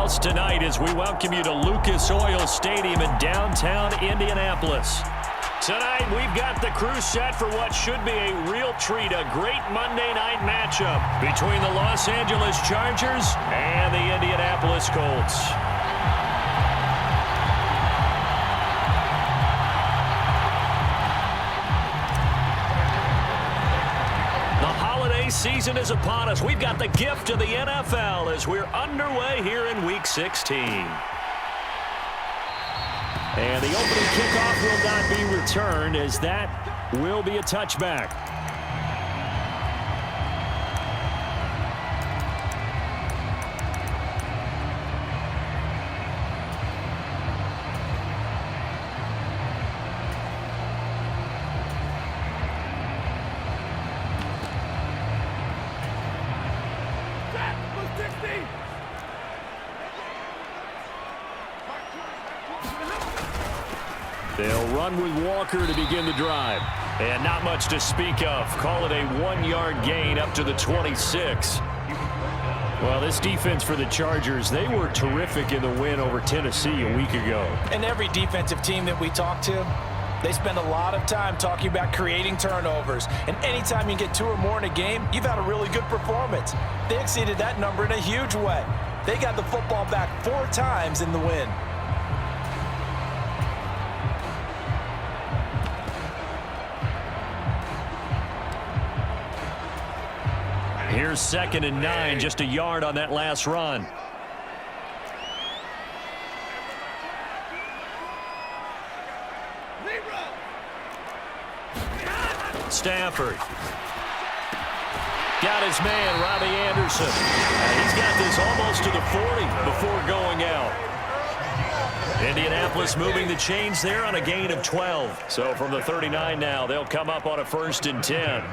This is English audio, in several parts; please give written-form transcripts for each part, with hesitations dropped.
house tonight as we welcome you to Lucas Oil Stadium in downtown Indianapolis. Tonight, we've got the crew set for what should be a real treat, a great Monday night matchup between the Los Angeles Chargers and the Indianapolis Colts. Season is upon us. We've got the gift of the NFL as we're underway here in Week 16. And the opening kickoff will not be returned as that will be a touchback. They'll run with Walker to begin the drive. And not much to speak of. Call it a 1-yard gain up to the 26. Well, this defense for the Chargers, they were terrific in the win over Tennessee a week ago. And every defensive team that we talk to, they spend a lot of time talking about creating turnovers. And anytime you get 2 or more in a game, you've had a really good performance. They exceeded that number in a huge way. They got the football back 4 times in the win. Here's 2nd and 9, just a yard on that last run. Stafford. Got his man, Robbie Anderson. He's got this almost to the 40 before going out. Indianapolis moving the chains there on a gain of 12. So from the 39 now, they'll come up on a 1st and 10.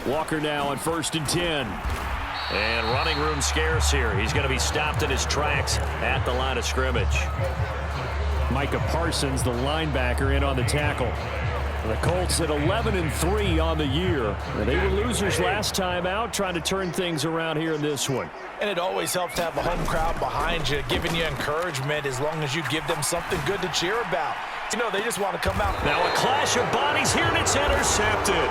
Walker now on 1st and 10. And running room scarce here. He's going to be stopped in his tracks at the line of scrimmage. Micah Parsons, the linebacker, in on the tackle. The Colts at 11-3 on the year. They were losers last time out, trying to turn things around here in this one. And it always helps to have a home crowd behind you, giving you encouragement as long as you give them something good to cheer about. You know, they just want to come out. Now a clash of bodies here, and it's intercepted.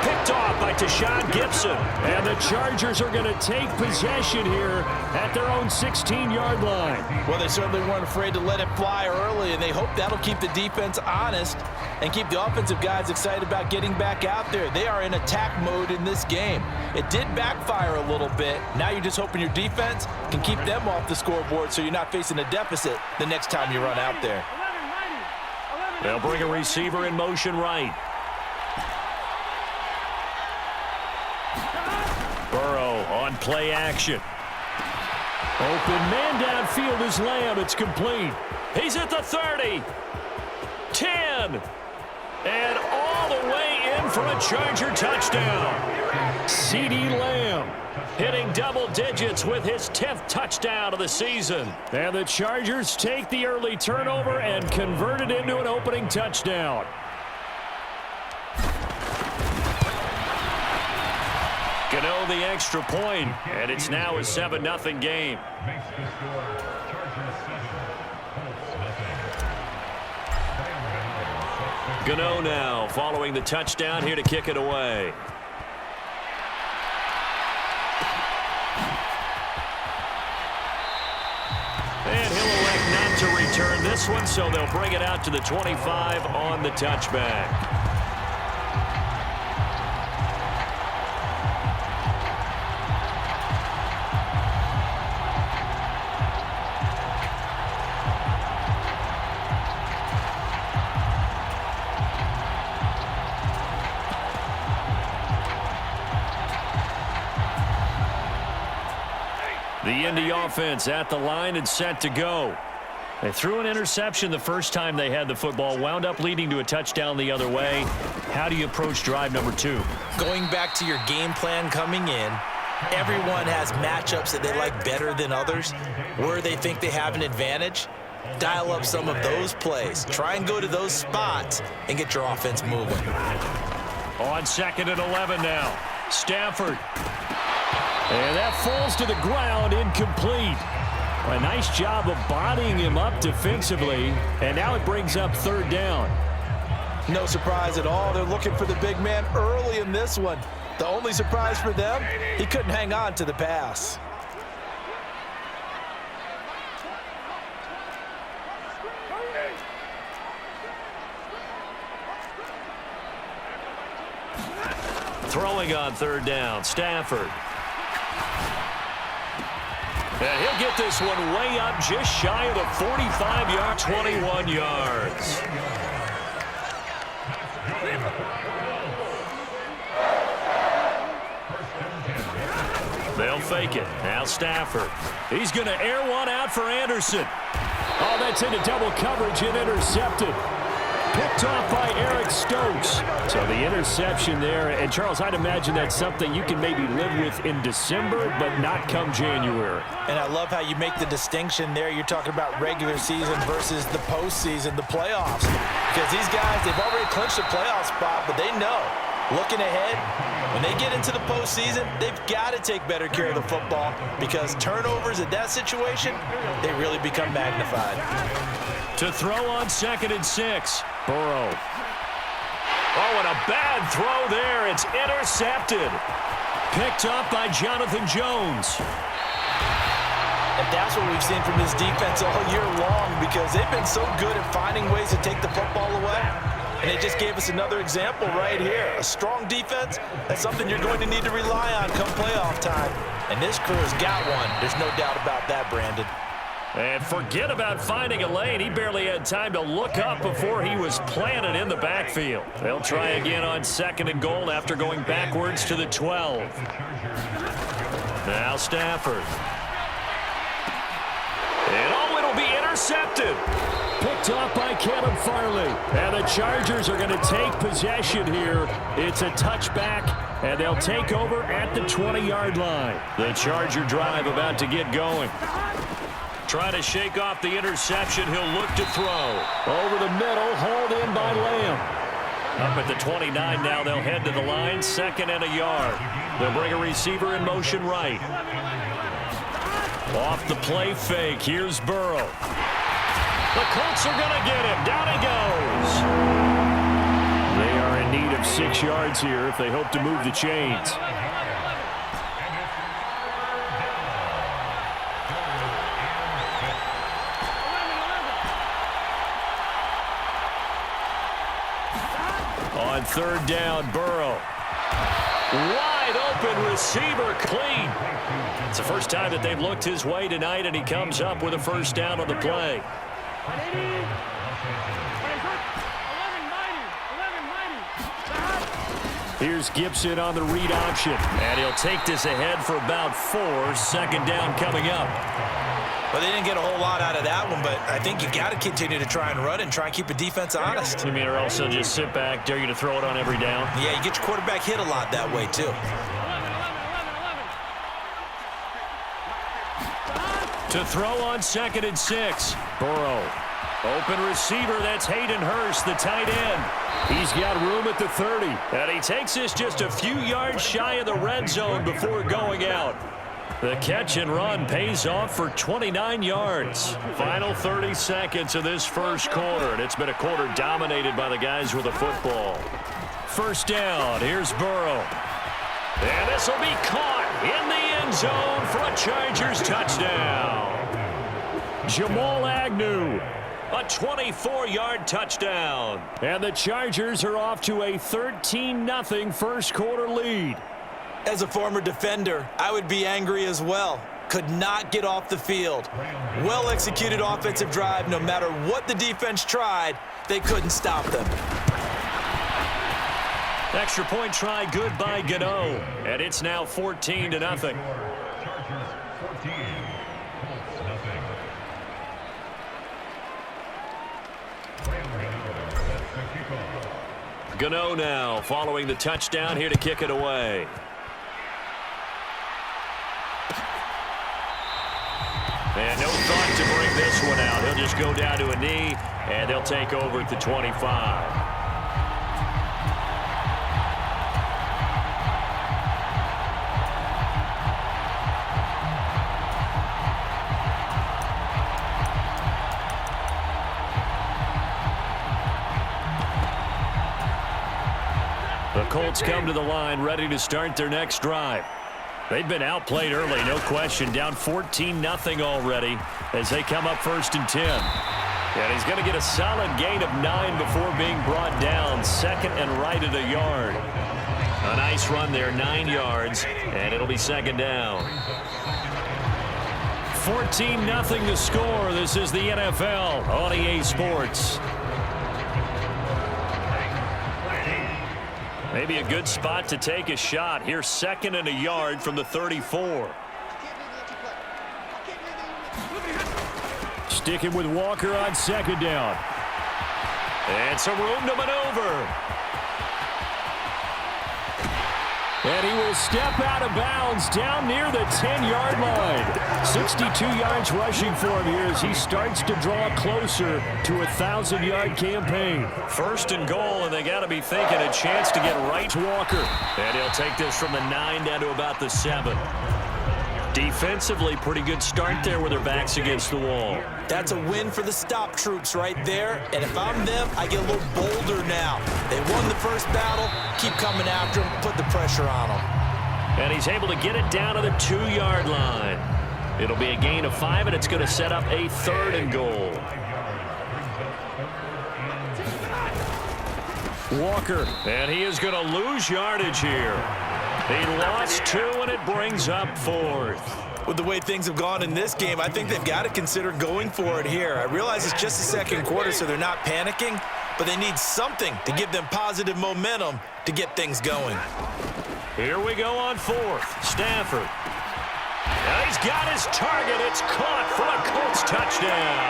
Picked off by Tashawn Gibson. And the Chargers are going to take possession here at their own 16-yard line. Well, they certainly weren't afraid to let it fly early, and they hope that'll keep the defense honest and keep the offensive guys excited about getting back out there. They are in attack mode in this game. It did backfire a little bit. Now you're just hoping your defense can keep them off the scoreboard so you're not facing a deficit the next time you run out there. They'll bring a receiver in motion right. Burrow on play action. Open man downfield is Lamb. It's complete. He's at the 30. 10. And all the way in for a Charger touchdown. CeeDee Lamb hitting double digits with his 10th touchdown of the season. And the Chargers take the early turnover and convert it into an opening touchdown. Gano the extra point, and it's now a 7-0 game. Gano now following the touchdown here to kick it away. And he'll elect not to return this one, so they'll bring it out to the 25 on the touchback. The Indy offense at the line and set to go. They threw an interception the first time they had the football, wound up leading to a touchdown the other way. How do you approach drive number 2? Going back to your game plan coming in, everyone has matchups that they like better than others, where they think they have an advantage. Dial up some of those plays. Try and go to those spots and get your offense moving. On 2nd and 11 now. Stafford. And that falls to the ground, incomplete. A nice job of bodying him up defensively, and now it brings up 3rd down. No surprise at all. They're looking for the big man early in this one. The only surprise for them, he couldn't hang on to the pass. Throwing on 3rd down, Stafford. And he'll get this one way up just shy of the 45-yard, 21 yards. They'll fake it. Now Stafford. He's going to air one out for Anderson. Oh, that's into double coverage and intercepted. Picked off by Eric Stokes. So the interception there. And, Charles, I'd imagine that's something you can maybe live with in December, but not come January. And I love how you make the distinction there. You're talking about regular season versus the postseason, the playoffs. Because these guys, they've already clinched a playoff spot, but they know, looking ahead, when they get into the postseason, they've got to take better care of the football because turnovers in that situation, they really become magnified. To throw on 2nd and 6. Burrow. Oh, and a bad throw there. It's intercepted. Picked up by Jonathan Jones. And that's what we've seen from this defense all year long because they've been so good at finding ways to take the football away. And they just gave us another example right here. A strong defense, that's something you're going to need to rely on come playoff time. And this crew has got one. There's no doubt about that, Brandon. And forget about finding a lane. He barely had time to look up before he was planted in the backfield. They'll try again on 2nd and goal after going backwards to the 12. Now Stafford. And oh, it'll be intercepted. Picked off by Caleb Farley. And the Chargers are going to take possession here. It's a touchback, and they'll take over at the 20-yard line. The Charger drive about to get going. Trying to shake off the interception. He'll look to throw. Over the middle, hauled in by Lamb. Up at the 29 now, they'll head to the line. 2nd and a yard. They'll bring a receiver in motion right. Off the play fake. Here's Burrow. The Colts are going to get him. Down he goes. They are in need of 6 yards here if they hope to move the chains. On 3rd down, Burrow. Wide open receiver, clean. It's the first time that they've looked his way tonight, and he comes up with a 1st down on the play. Here's Gibson on the read option, and he'll take this ahead for about 4. 2nd down coming up. Well, they didn't get a whole lot out of that one, but I think you got to continue to try and run and try and keep the defense honest. You mean or also just sit back, dare you to throw it on every down? Yeah, you get your quarterback hit a lot that way, too. To throw on 2nd and 6. Burrow. Open receiver, that's Hayden Hurst, the tight end. He's got room at the 30. And he takes this just a few yards shy of the red zone before going out. The catch and run pays off for 29 yards. Final 30 seconds of this first quarter, and it's been a quarter dominated by the guys with the football. 1st down, here's Burrow. And this will be caught in the end zone for a Chargers touchdown. Jamal Agnew, a 24-yard touchdown. And the Chargers are off to a 13-0 first quarter lead. As a former defender, I would be angry as well. Could not get off the field. Well-executed offensive drive. No matter what the defense tried, they couldn't stop them. Extra point try good by Gano. And it's now 14-0. Gano now following the touchdown here to kick it away. And no thought to bring this one out. He'll just go down to a knee, and they'll take over at the 25. Colts come to the line ready to start their next drive. They've been outplayed early, no question. Down 14-0 already as they come up 1st and 10. And he's going to get a solid gain of 9 before being brought down. 2nd and right at a yard. A nice run there, 9 yards, and it'll be 2nd down. 14-0 to score. This is the NFL on EA Sports. Maybe a good spot to take a shot. Here's 2nd and a yard from the 34. Sticking with Walker on 2nd down. And some room to maneuver. And he will step out of bounds down near the 10-yard line. 62 yards rushing for him here as he starts to draw closer to a 1,000-yard campaign. 1st and goal, and they got to be thinking a chance to get right to Walker. And he'll take this from the 9 down to about the 7. Defensively, pretty good start there with their backs against the wall. That's a win for the stop troops right there. And if I'm them, I get a little bolder now. They won the first battle. Keep coming after them. Put the pressure on them. And he's able to get it down to the 2-yard line. It'll be a gain of 5, and it's going to set up a 3rd and goal. Walker, and he is going to lose yardage here. He lost 2, and it brings up 4th. With the way things have gone in this game, I think they've got to consider going for it here. I realize it's just the 2nd quarter, so they're not panicking, but they need something to give them positive momentum to get things going. Here we go on 4th. Stafford. Now he's got his target. It's caught for a Colts touchdown.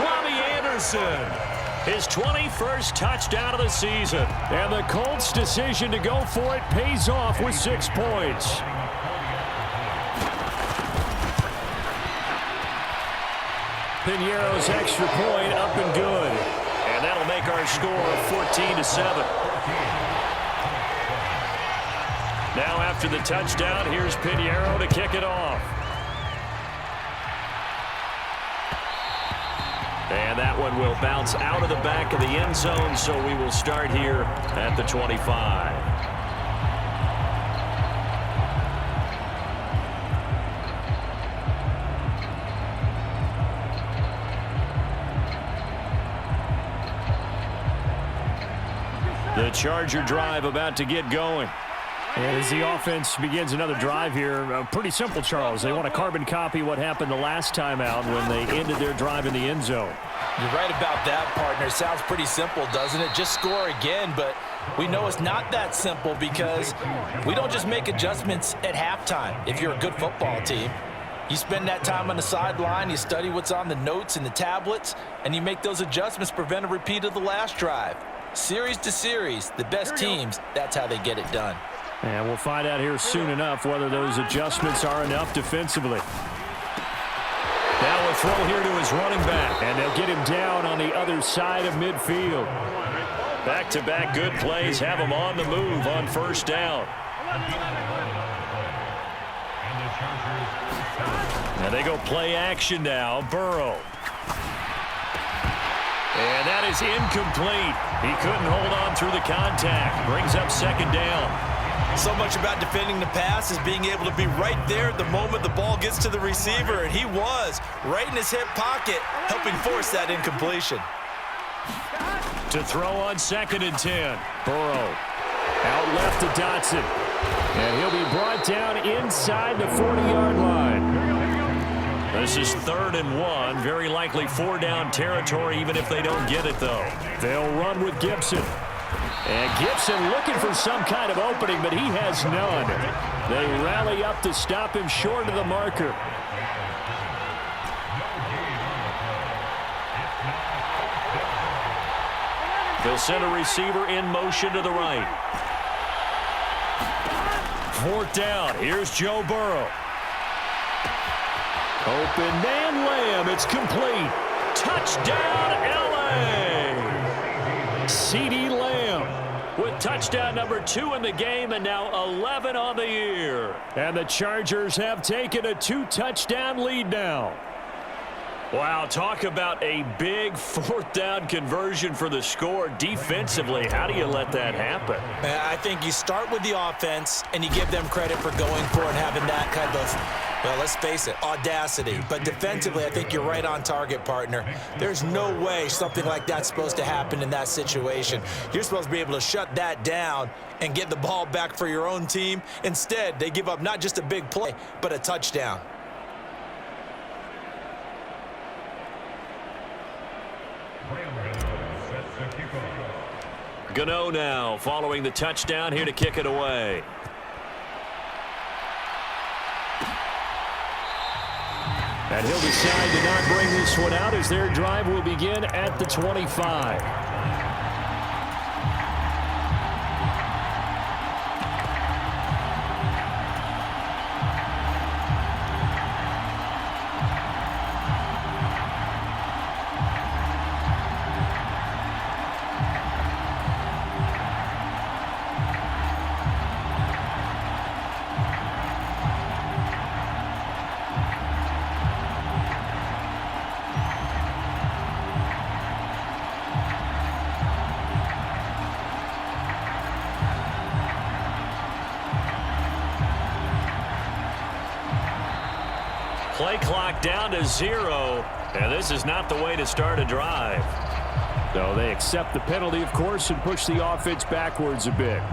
Robbie Anderson. His 21st touchdown of the season. And the Colts' decision to go for it pays off with 6 points. Piñeiro's extra point up and good. And that'll make our score 14-7. Now after the touchdown, here's Piñeiro to kick it off. And that one will bounce out of the back of the end zone, so we will start here at the 25. The Charger drive about to get going. And as the offense begins another drive here, pretty simple, Charles. They want to carbon copy what happened the last time out when they ended their drive in the end zone. You're right about that, partner. Sounds pretty simple, doesn't it? Just score again, but we know it's not that simple because we don't just make adjustments at halftime. If you're a good football team, you spend that time on the sideline, you study what's on the notes and the tablets, and you make those adjustments to prevent a repeat of the last drive. Series to series, the best teams, that's how they get it done. And we'll find out here soon enough whether those adjustments are enough defensively. Now a throw here to his running back, and they'll get him down on the other side of midfield. Back-to-back good plays have him on the move on 1st down. And they go play action now. Burrow. And that is incomplete. He couldn't hold on through the contact. Brings up 2nd down. So much about defending the pass is being able to be right there at the moment the ball gets to the receiver, and he was right in his hip pocket, helping force that incompletion. To throw on 2nd and 10. Burrow out left to Dotson. And he'll be brought down inside the 40-yard line. This is 3rd and 1. Very likely 4-down territory, even if they don't get it, though. They'll run with Gibson. And Gibson looking for some kind of opening, but he has none. They rally up to stop him short of the marker. They'll send a receiver in motion to the right. 4th down. Here's Joe Burrow. Open man, Lamb. It's complete. Touchdown, L.A. CeeDee Lamb with touchdown number 2 in the game, and now 11 on the year. And the Chargers have taken a 2-touchdown lead now. Wow, talk about a big fourth down conversion for the score. Defensively, how do you let that happen? I think you start with the offense, and you give them credit for going for it and having that kind of, well, let's face it, audacity. But defensively, I think you're right on target, partner. There's no way something like that's supposed to happen in that situation. You're supposed to be able to shut that down and get the ball back for your own team. Instead, they give up not just a big play, but a touchdown. Gano now following the touchdown here to kick it away. And he'll decide to not bring this one out as their drive will begin at the 25. Play clock down to 0, and this is not the way to start a drive. So they accept the penalty, of course, and push the offense backwards a bit.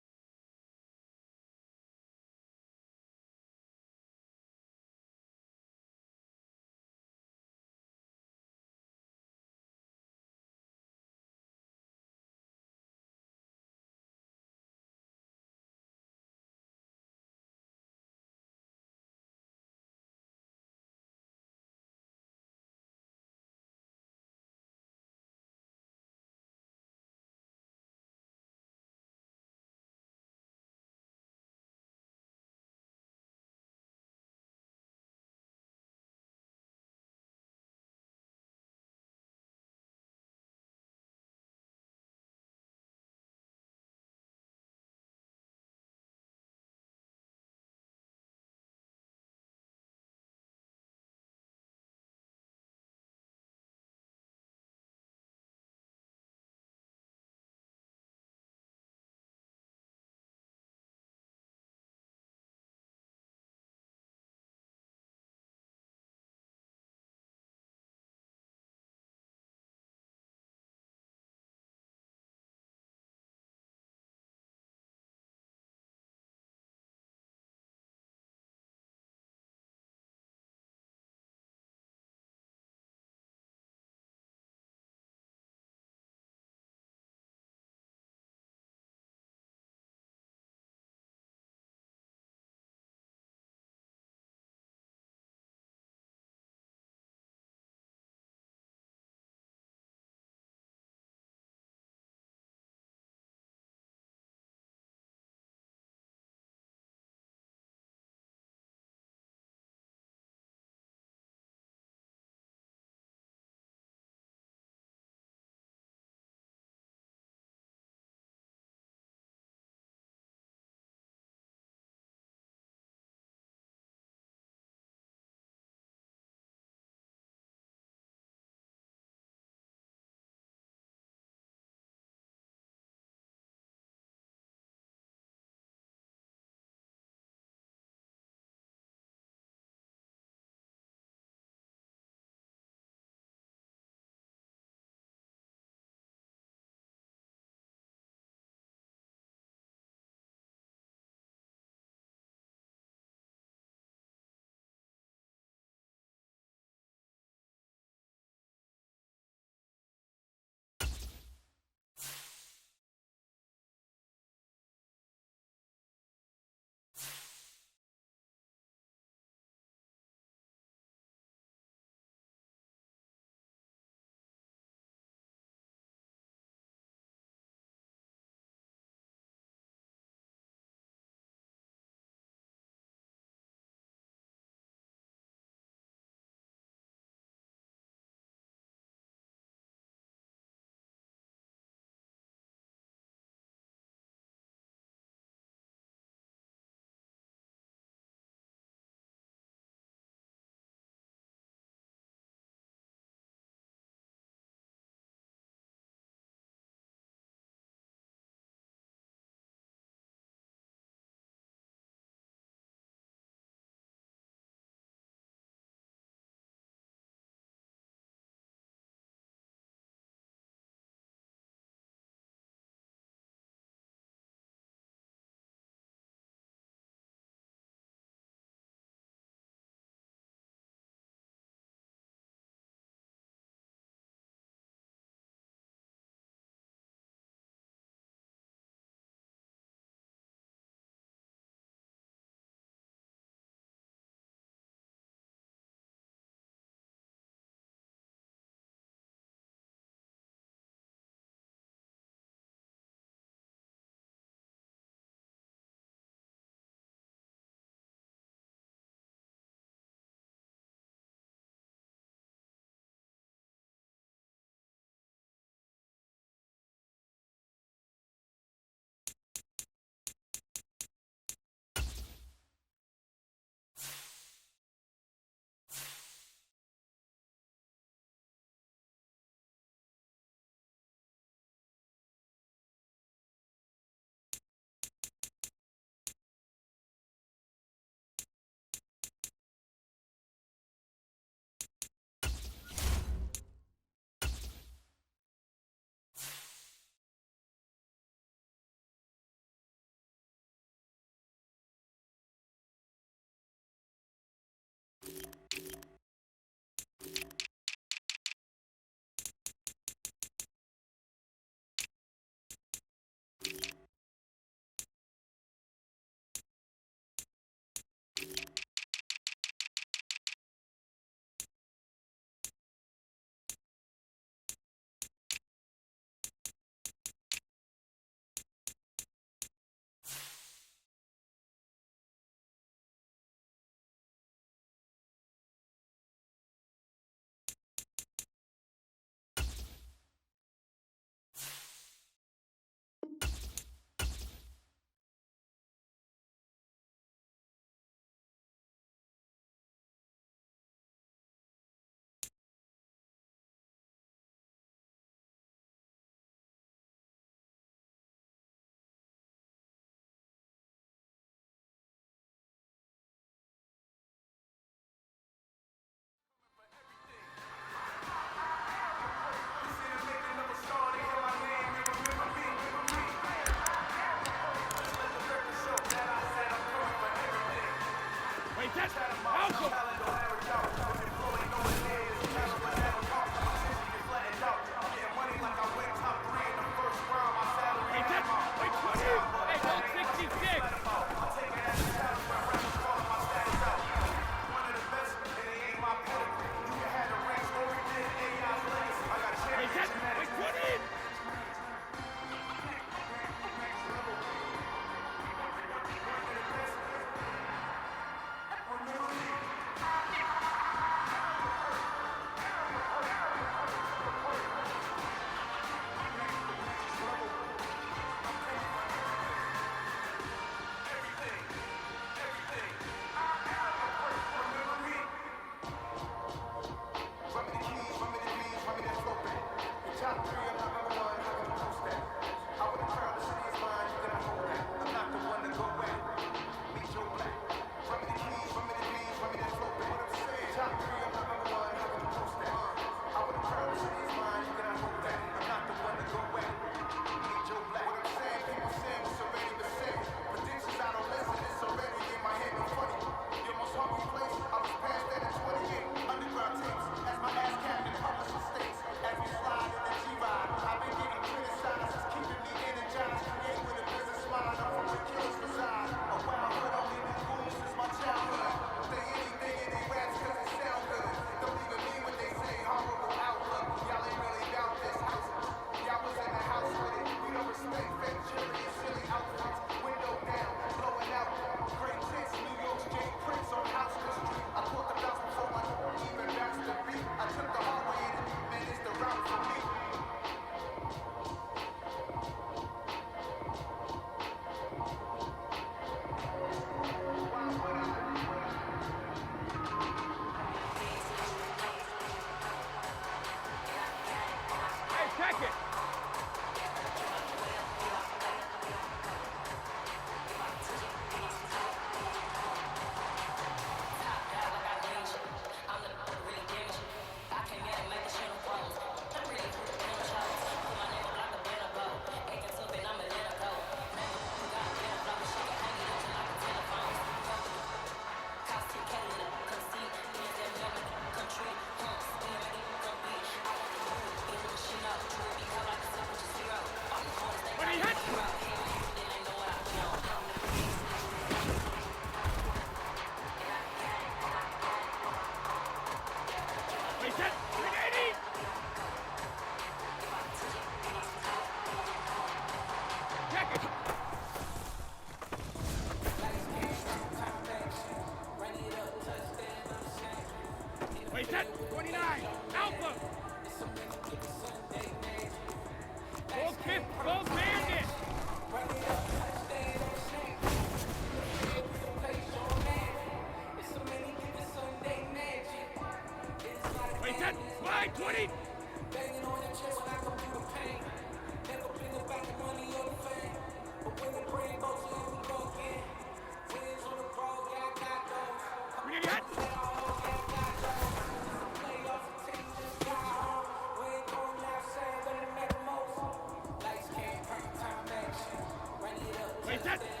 Wait, that